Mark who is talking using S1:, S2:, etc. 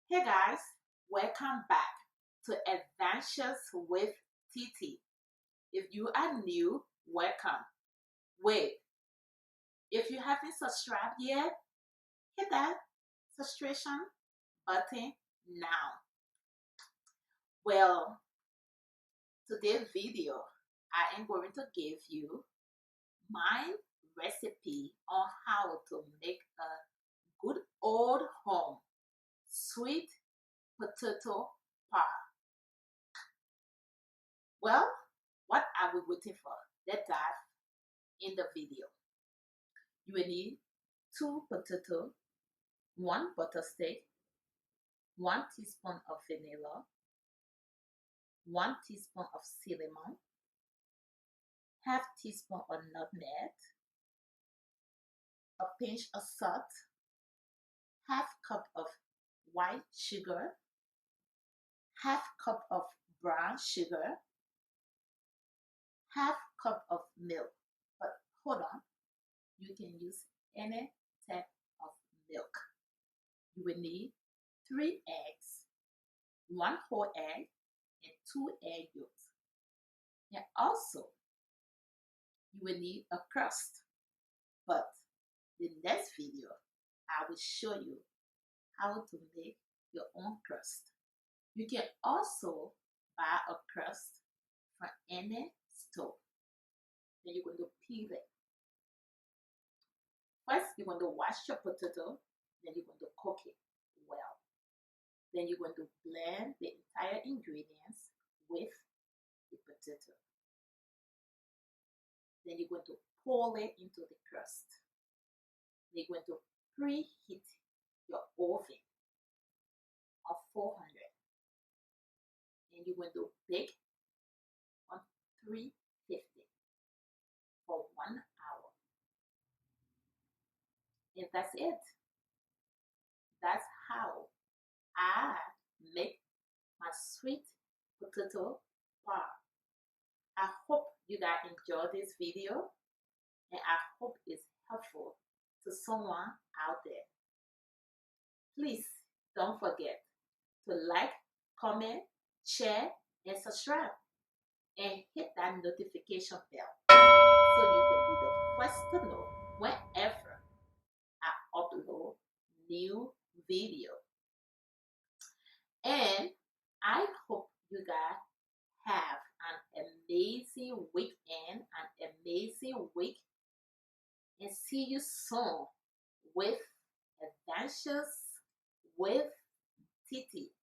S1: Hey guys, welcome back to Adventures with TT. If you are new, welcome. Wait, if you haven't subscribed yet, hit that subscription button now. Well, today's video, I am going to give you my recipe on how to make a good old home sweet potato pie. Well, what are we waiting for? Let's dive in the video. You will need 2 potatoes, 1 butter stick, 1 teaspoon of vanilla, 1 teaspoon of cinnamon, half teaspoon of nutmeg, a pinch of salt, half cup of white sugar, half cup of brown sugar, half cup of milk. But hold on, you can use any type of milk. You will need 3 eggs, 1 whole egg, and 2 egg yolks. And also, you will need a crust. But the next video, I will show you how to make your own crust. You can also buy a crust from any store. Then you're going to peel it. First, you're going to wash your potato. Then you're going to cook it well. Then you're going to blend the entire ingredients with the potato. Then you're going to pour it into the crust. Then you're going to preheat your oven on 400. And you're going to bake on 350 for 1 hour. And that's it. That's how I make my sweet potato pie. I hope you guys enjoyed this video, and I hope it's helpful to someone out there. Please don't forget to like, comment, share, and subscribe, and hit that notification bell so you can be the first to know whenever I upload new video. And I hope you guys have an amazing weekend, an amazing week, and see you soon with Adventures with TT.